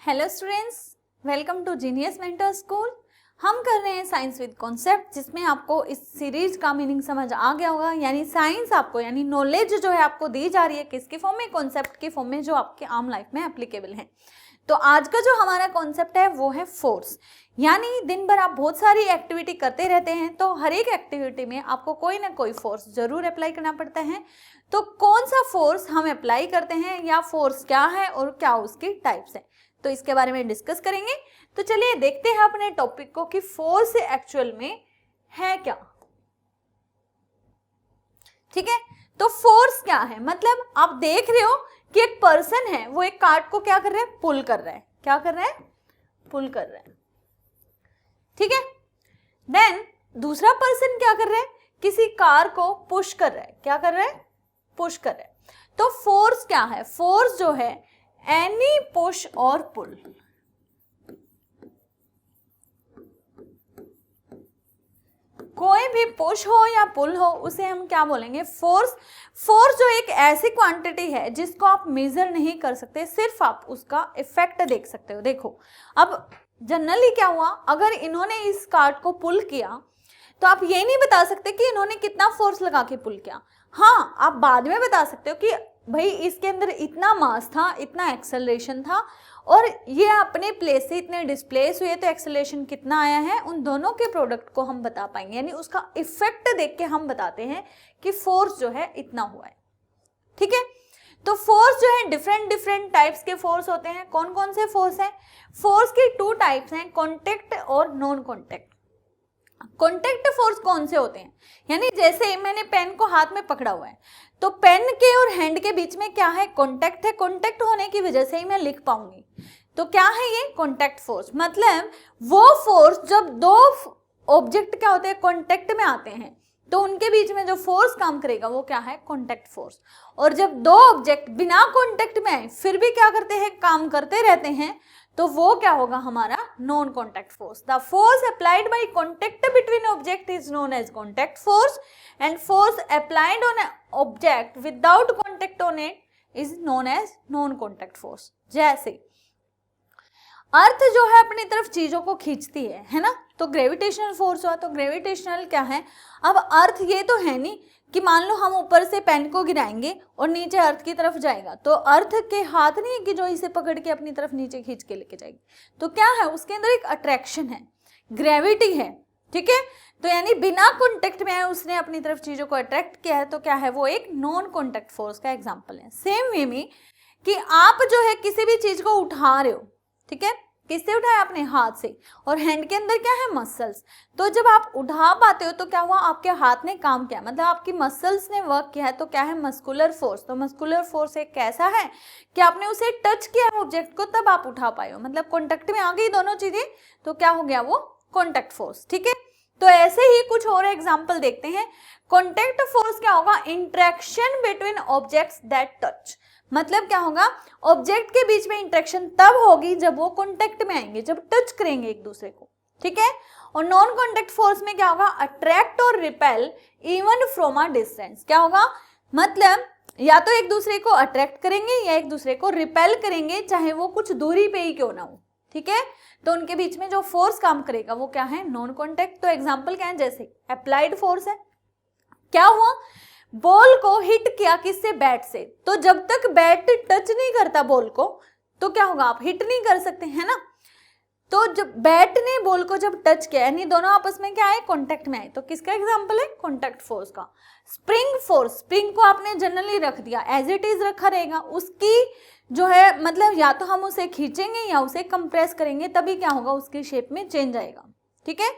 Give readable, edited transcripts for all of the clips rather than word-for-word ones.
Hello students, welcome to Genius Mentor School. हम कर रहे हैं साइंस विद कॉन्सेप्ट, जिसमें आपको इस सीरीज का मीनिंग समझ आ गया होगा। यानी साइंस आपको यानी नॉलेज जो है आपको दी जा रही है किसके फॉर्म में, कॉन्सेप्ट के फॉर्म में, जो आपके आम लाइफ में एप्लीकेबल है। तो आज का जो हमारा कॉन्सेप्ट है वो है फोर्स। यानी दिन भर आप बहुत सारी एक्टिविटी करते रहते हैं, तो हर एक एक्टिविटी में आपको कोई ना कोई फोर्स जरूर अप्लाई करना पड़ता है। तो कौन सा फोर्स हम अप्लाई करते हैं या फोर्स क्या है और क्या उसकी टाइप्स है, तो इसके बारे में डिस्कस करेंगे। तो चलिए देखते हैं अपने टॉपिक को कि फोर्स एक्चुअल में है क्या। ठीक है, तो फोर्स क्या है, मतलब आप देख रहे हो कि एक पर्सन है, वो एक कार्ट को क्या कर रहा है, पुल कर रहा है। क्या कर रहा है, पुल कर रहा है। ठीक है, देन दूसरा पर्सन क्या कर रहा है, किसी कार को पुश कर रहा है। क्या कर रहा है, पुश कर रहा है। तो फोर्स क्या है, फोर्स जो है एनी पुश और पुल। कोई भी पुश हो या पुल हो, उसे हम क्या बोलेंगे, फोर्स। फोर्स जो एक ऐसी क्वांटिटी है जिसको आप मेजर नहीं कर सकते, सिर्फ आप उसका इफेक्ट देख सकते हो। देखो अब जनरली क्या हुआ, अगर इन्होंने इस कार्ट को पुल किया तो आप ये नहीं बता सकते कि इन्होंने कितना फोर्स लगा के पुल किया। हाँ, आप बाद में बता सकते हो कि भाई इसके अंदर इतना मास था, इतना एक्सेलरेशन था, और ये अपने प्लेस से इतने डिस्प्लेस हुए, तो एक्सेलरेशन कितना आया है, उन दोनों के प्रोडक्ट को हम बता पाएंगे। यानी उसका इफेक्ट देख के हम बताते हैं कि फोर्स जो है इतना हुआ है। ठीक है, तो फोर्स जो है डिफरेंट डिफरेंट टाइप्स के फोर्स होते हैं। कौन कौन से फोर्स हैं, फोर्स के टू टाइप्स हैं, कॉन्टेक्ट और नॉन कॉन्टेक्ट। कॉन्टेक्ट फोर्स कौन से होते हैं, यानी जैसे मैंने पेन को हाथ में पकड़ा हुआ है, तो पेन के और हैंड के बीच में क्या है, कॉन्टेक्ट है। कॉन्टेक्ट होने की वजह से ही मैं लिख पाऊंगी। तो क्या है ये कॉन्टेक्ट फोर्स, मतलब वो फोर्स जब दो ऑब्जेक्ट क्या होते हैं, कॉन्टेक्ट में आते हैं, तो उनके बीच में जो फोर्स काम करेगा वो क्या है, कॉन्टेक्ट फोर्स। और जब दो ऑब्जेक्ट बिना कॉन्टेक्ट में आए फिर भी क्या करते हैं, काम करते रहते हैं, तो वो क्या होगा हमारा non contact force. The force applied by contact between object is known as contact force, and force applied on object without contact on it is known as non contact force. जैसे अर्थ जो है अपनी तरफ चीजों को खींचती है ना, तो ग्रेविटेशनल फोर्स हुआ। तो ग्रेविटेशनल क्या है, अब अर्थ ये तो है नहीं कि मान लो हम ऊपर से पेन को गिराएंगे और नीचे अर्थ की तरफ जाएगा, तो अर्थ के हाथ नहीं है कि जो इसे पकड़ के अपनी तरफ नीचे खींच के लेके जाएगी। तो क्या है, उसके अंदर एक अट्रैक्शन है, ग्रेविटी है। ठीक है, तो यानी बिना कॉन्टेक्ट में आए उसने अपनी तरफ चीजों को अट्रैक्ट किया है, तो क्या है, वो एक नॉन कॉन्टेक्ट फोर्स का एग्जाम्पल है। सेम वे में कि आप जो है किसी भी चीज को उठा रहे हो, ठीक है, किससे उठाया, अपने हाथ से, और हैंड के अंदर क्या है, मसल्स। तो जब आप उठा पाते हो तो क्या हुआ, आपके हाथ ने काम किया, मतलब आपकी मसल्स ने वर्क किया है, तो क्या है, मस्कुलर फोर्स। तो मस्कुलर फोर्स एक कैसा है कि आपने उसे टच किया ऑब्जेक्ट को, तब आप उठा पाए हो, मतलब कॉन्टेक्ट में आ गई दोनों चीजें, तो क्या हो गया, वो कॉन्टेक्ट फोर्स। ठीक है, तो ऐसे ही कुछ और एग्जाम्पल देखते हैं। कॉन्टेक्ट फोर्स क्या होगा, interaction between objects that touch. मतलब क्या होगा, ऑब्जेक्ट के बीच में इंटरेक्शन तब होगी जब वो कॉन्टेक्ट में आएंगे, जब टच करेंगे एक दूसरे को। ठीक है, और नॉन कॉन्टेक्ट फोर्स में क्या होगा, अट्रैक्ट और repel even from a distance. क्या होगा, मतलब या तो एक दूसरे को अट्रैक्ट करेंगे या एक दूसरे को रिपेल करेंगे, चाहे वो कुछ दूरी पे ही क्यों ना हो। ठीक है, तो उनके बीच में जो फोर्स काम करेगा वो क्या है, नॉन कॉन्टेक्ट। तो एग्जाम्पल क्या है, जैसे अप्लाइड फोर्स है, क्या हुआ, बॉल को हिट किया किससे, बैट से, तो जब तक बैट टच नहीं करता बॉल को तो क्या होगा, आप हिट नहीं कर सकते, है ना। तो जब बैट ने बॉल को जब टच किया, यानी दोनों आपस में क्या है, कांटेक्ट में आए, तो किसका एग्जांपल है, कॉन्टेक्ट फोर्स का। स्प्रिंग फोर्स, स्प्रिंग को आपने जनरली रख दिया, एज इट इज रखा रहेगा, उसकी जो है मतलब या तो हम उसे खींचेंगे या उसे कंप्रेस करेंगे, तभी क्या होगा, उसकी शेप में चेंज आएगा। ठीक है,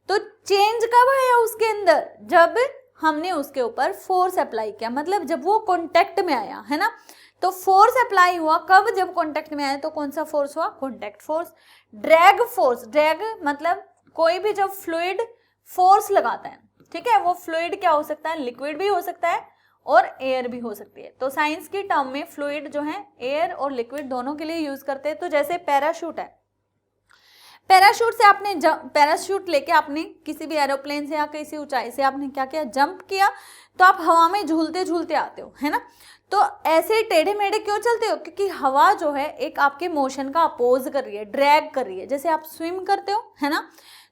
तो चेंज कब आया उसके अंदर, जब हमने उसके ऊपर फोर्स अप्लाई किया, मतलब जब वो कांटेक्ट में आया, है ना। तो फोर्स अप्लाई हुआ कब, जब कांटेक्ट में आया, तो कौन सा फोर्स हुआ, contact force. Drag force, drag मतलब कोई भी जब फ्लूइड फोर्स लगाता है, ठीक है, वो फ्लूइड क्या हो सकता है, लिक्विड भी हो सकता है और एयर भी हो सकती है। तो साइंस की टर्म में फ्लूइड जो है एयर और लिक्विड दोनों के लिए यूज करते हैं। तो जैसे पैराशूट है, पैराशूट से आपने पैराशूट लेके आपने किसी भी एरोप्लेन से या किसी ऊंचाई से आपने क्या किया, जंप किया, तो आप हवा में झूलते झूलते आते हो, है ना। तो ऐसे टेढ़े मेढ़े क्यों चलते हो? क्योंकि हवा जो है एक आपके मोशन का अपोज कर रही है, ड्रैग कर रही है। जैसे आप स्विम करते हो, है ना,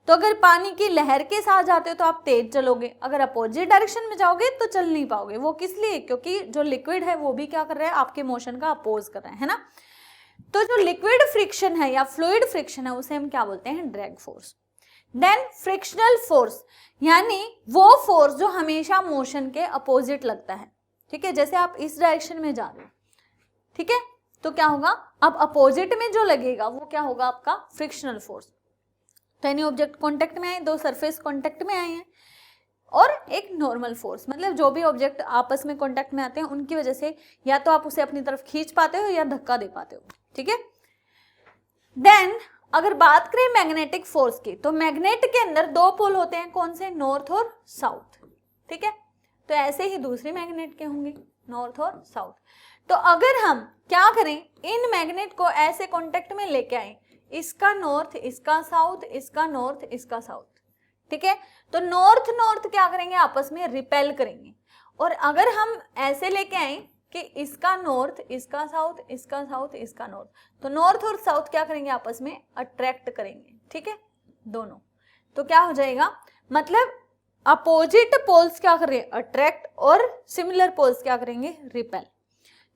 तो अगर पानी की लहर के साथ जाते हो तो आप तेज चलोगे, अगर अपोजिट डायरेक्शन में जाओगे तो चल नहीं पाओगे। वो किस लिए? क्योंकि जो लिक्विड है वो भी क्या कर रहा है, आपके मोशन का अपोज कर रहा है ना। तो जो लिक्विड फ्रिक्शन है या फ्लूइड फ्रिक्शन है उसे हम क्या बोलते हैं? Drag force. Then frictional force, यानी वो फोर्स जो हमेशा मोशन के अपोजिट लगता है, ठीक है। जैसे आप इस डायरेक्शन में जा रहे हो, ठीक है, तो क्या होगा, अब अपोजिट में जो लगेगा वो क्या होगा? आपका फ्रिक्शनल फोर्स। तो यानी ऑब्जेक्ट कांटेक्ट में आए, दो सरफेस कांटेक्ट में आए हैं, और एक नॉर्मल फोर्स, मतलब जो भी ऑब्जेक्ट आपस में कांटेक्ट में आते हैं उनकी वजह से या तो आप उसे अपनी तरफ खींच पाते हो या धक्का दे पाते हो, ठीक है। देन अगर बात करें मैग्नेटिक फोर्स की, तो मैग्नेट के अंदर दो पोल होते हैं, कौन से? नॉर्थ और साउथ, ठीक है। तो ऐसे ही दूसरे मैग्नेट के होंगे, नॉर्थ और साउथ। तो अगर हम क्या करें, इन मैग्नेट को ऐसे कांटेक्ट में लेके आए, इसका नॉर्थ, इसका साउथ, इसका नॉर्थ, इसका साउथ, ठीक है, तो नॉर्थ नॉर्थ क्या करेंगे? आपस में रिपेल करेंगे। और अगर हम ऐसे लेके आए कि इसका नॉर्थ, इसका साउथ, इसका साउथ, इसका नॉर्थ, तो नॉर्थ और साउथ क्या करेंगे? आपस में अट्रैक्ट करेंगे, ठीक है, दोनों। तो क्या हो जाएगा, मतलब अपोजिट पोल्स क्या कर रहे हैं? अट्रैक्ट, और सिमिलर पोल्स क्या करेंगे? रिपेल।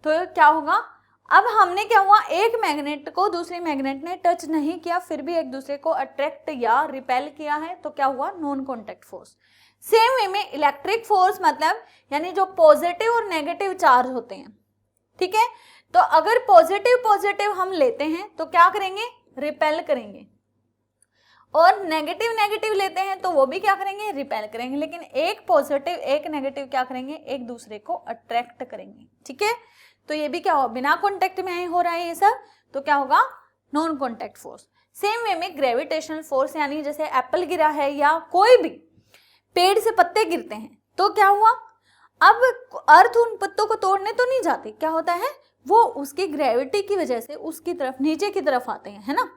तो क्या होगा, अब हमने क्या हुआ, एक मैग्नेट को दूसरे मैग्नेट ने टच नहीं किया, फिर भी एक दूसरे को अट्रैक्ट या रिपेल किया है, तो क्या हुआ? Non contact force. Same way में इलेक्ट्रिक फोर्स, मतलब यानी जो पॉजिटिव और नेगेटिव चार्ज होते हैं, ठीक है, तो अगर पॉजिटिव पॉजिटिव हम लेते हैं तो क्या करेंगे? रिपेल करेंगे, और नेगेटिव नेगेटिव लेते हैं तो वो भी क्या करेंगे? रिपेल करेंगे। लेकिन एक पॉजिटिव एक नेगेटिव क्या करेंगे? एक दूसरे को अट्रैक्ट करेंगे, ठीक है। तो ये भी क्या हो, बिना कॉन्टेक्ट में हो रहा है ये सब, तो क्या होगा? Non contact force. Same way में ग्रेविटेशनल फोर्स, यानी जैसे एप्पल गिरा है या कोई भी पेड़ से पत्ते गिरते हैं, तो क्या हुआ, अब अर्थ उन पत्तों को तोड़ने तो नहीं जाती, क्या होता है, वो उसकी ग्रेविटी की वजह से उसकी तरफ, नीचे की तरफ आते हैं, है ना।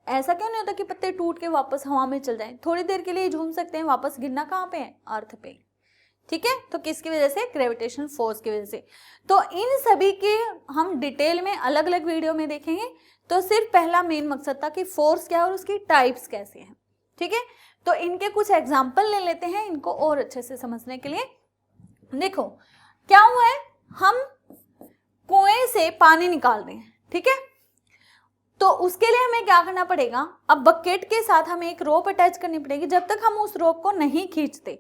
ऐसा क्यों नहीं होता कि पत्ते टूट के वापस हवा में चल जाएं, थोड़ी देर के लिए झूम सकते हैं, वापस गिरना कहाँ पे है? अर्थ पे, ठीक है। तो किसकी वजह से? ग्रेविटेशनल फोर्स की वजह से। तो इन सभी के हम डिटेल में अलग अलग वीडियो में देखेंगे। तो सिर्फ पहला मेन मकसद था कि फोर्स क्या है और उसकी टाइप्स कैसे हैं, ठीक है। तो इनके कुछ एग्जाम्पल ले लेते हैं इनको और अच्छे से समझने के लिए। देखो क्या हुआ है, हम कुएं से पानी निकाल रहे हैं, ठीक है, तो उसके लिए हमें क्या करना पड़ेगा, अब बकेट के साथ हमें एक रोप अटैच करनी पड़ेगी। जब तक हम उस रोप को नहीं खींचते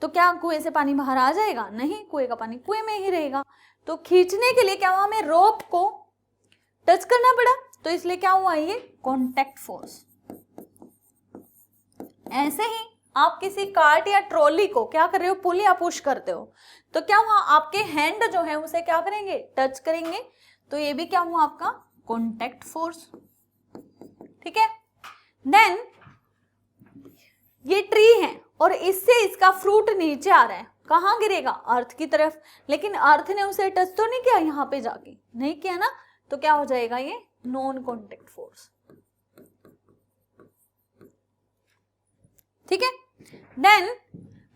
तो क्या कुएं से पानी बाहर आ जाएगा? नहीं, कुएं का पानी कुएं में ही रहेगा। तो खींचने के लिए क्या हुआ, हमें रोप को टच करना पड़ा, तो इसलिए क्या हुआ, ये कॉन्टैक्ट फोर्स। ऐसे ही आप किसी कार्ट या ट्रॉली को क्या कर रहे हो, पुल या पुश करते हो, तो क्या हुआ, आपके हैंड जो है उसे क्या करेंगे? टच करेंगे, तो ये भी क्या हुआ? आपका कॉन्टैक्ट फोर्स, ठीक है। देन ये ट्री है और इससे इसका फ्रूट नीचे आ रहा है, कहाँ गिरेगा? अर्थ की तरफ, लेकिन अर्थ ने उसे टच तो नहीं किया, यहाँ पे जाके नहीं किया ना, तो क्या हो जाएगा? ये नॉन कॉन्टैक्ट फोर्स, ठीक है। देन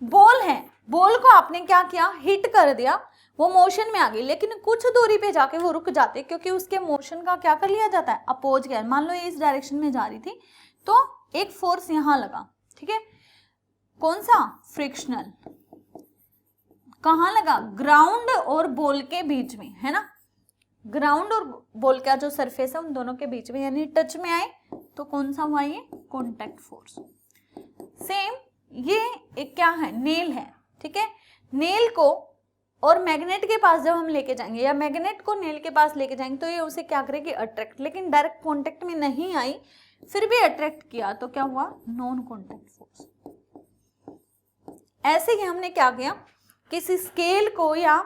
बॉल है, बॉल को आपने क्या किया? हिट कर दिया, वो मोशन में आ गई, लेकिन कुछ दूरी पे जाके वो रुक जाते, क्योंकि उसके मोशन का क्या कर लिया जाता है? अपोज किया। मान लो ये इस डायरेक्शन में जा रही थी, तो एक फोर्स यहां लगा, ठीक है, कौन सा? फ्रिक्शनल। कहां लगा? ग्राउंड और बॉल के बीच में, है ना, ग्राउंड और बॉल का जो सरफेस है उन दोनों के बीच में, यानी टच में आए, तो कौन सा हुआ? ये कॉन्टैक्ट फोर्स। सेम ये एक क्या है? नेल है, ठीक है। नेल को और मैग्नेट के पास जब हम लेके जाएंगे या मैग्नेट को नेल के पास लेके जाएंगे, तो ये उसे क्या करेगी? अट्रैक्ट। लेकिन डायरेक्ट कांटेक्ट में नहीं आई, फिर भी अट्रैक्ट किया, तो क्या हुआ? Non contact force. ऐसे ही हमने क्या किया, किसी स्केल को या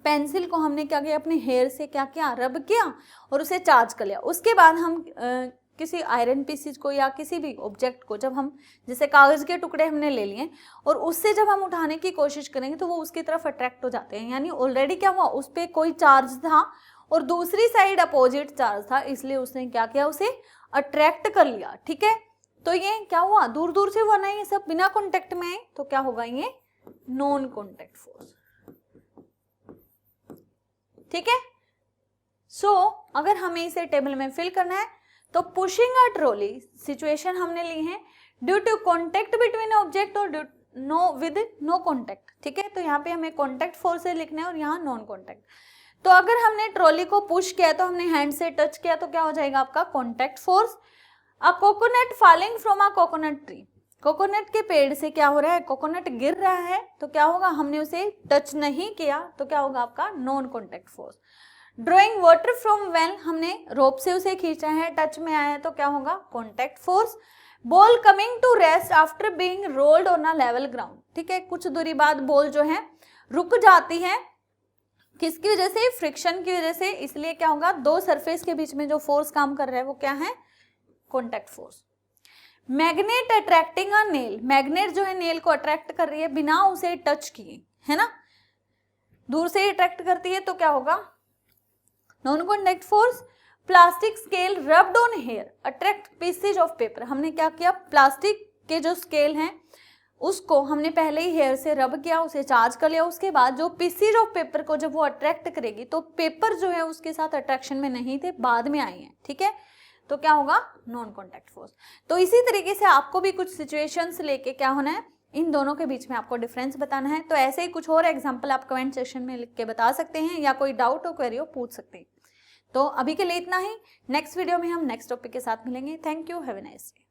पेंसिल को हमने क्या किया? अपने हेयर से क्या किया? रब किया और उसे चार्ज कर लिया। उसके बाद हम किसी आयरन पीसीज को या किसी भी ऑब्जेक्ट को, जब हम जैसे कागज के टुकड़े हमने ले लिए और उससे जब हम उठाने की कोशिश करेंगे तो वो उसकी तरफ अट्रैक्ट हो जाते हैं, यानी ऑलरेडी क्या हुआ? उस पर कोई चार्ज था और दूसरी साइड अपोजिट चार्ज था, इसलिए उसने क्या किया? उसे अट्रैक्ट कर लिया, ठीक है। तो ये क्या हुआ? दूर दूर से हुआ, नहीं, ये सब बिना कॉन्टेक्ट में आए, तो क्या होगा? ये नॉन कॉन्टेक्ट फोर्स। ठीक है। सो अगर हमें इसे टेबल में फिल करना है तो पुशिंग अ ट्रॉली सिचुएशन हमने ली है due to contact between object और नो कॉन्टेक्ट, ठीक है। तो यहाँ पे हमें कॉन्टेक्ट फोर्स से लिखना है और यहाँ नॉन कॉन्टेक्ट। तो अगर हमने ट्रॉली को पुश किया तो हमने हैंड से टच किया तो क्या हो जाएगा आपका contact force. A coconut falling from a coconut tree, coconut के पेड़ से क्या हो रहा है, कोकोनट गिर रहा है तो क्या होगा, हमने उसे टच नहीं किया तो क्या होगा आपका non contact force. Drawing water from well, हमने रोप से उसे खींचा है, टच में आया है तो क्या होगा contact force. Ball coming to rest after being rolled on a level ground, ठीक है, कुछ दूरी बाद बॉल जो है रुक जाती है, किसकी वजह से, फ्रिक्शन की वजह से, इसलिए क्या होगा दो सरफेस के बीच में जो फोर्स काम कर रहा है वो क्या है contact force. Magnet attracting a nail, magnet जो है नेल को अट्रैक्ट कर रही है बिना उसे टच किए, है ना, दूर से ही अट्रैक्ट करती है तो क्या होगा non contact force. Plastic scale rubbed on hair attract pieces of paper, हमने क्या किया, प्लास्टिक के जो स्केल हैं उसको हमने पहले ही हेयर से रब किया, उसे चार्ज कर लिया, उसके बाद जो पीसेज ऑफ पेपर को जब वो अट्रैक्ट करेगी तो पेपर जो है उसके साथ अट्रैक्शन में नहीं थे, बाद में आई हैं, ठीक है, तो क्या होगा नॉन कॉन्टैक्ट फोर्स। तो इसी तरीके से आपको भी कुछ सिचुएशंस लेके क्या होना है, इन दोनों के बीच में आपको डिफरेंस बताना है। तो ऐसे ही कुछ और एग्जांपल आप कमेंट सेक्शन में लिख के बता सकते हैं या कोई डाउट हो क्वेरी हो पूछ सकते हैं। तो अभी के लिए इतना ही, नेक्स्ट वीडियो में हम नेक्स्ट टॉपिक के साथ मिलेंगे। Thank you, have a nice day.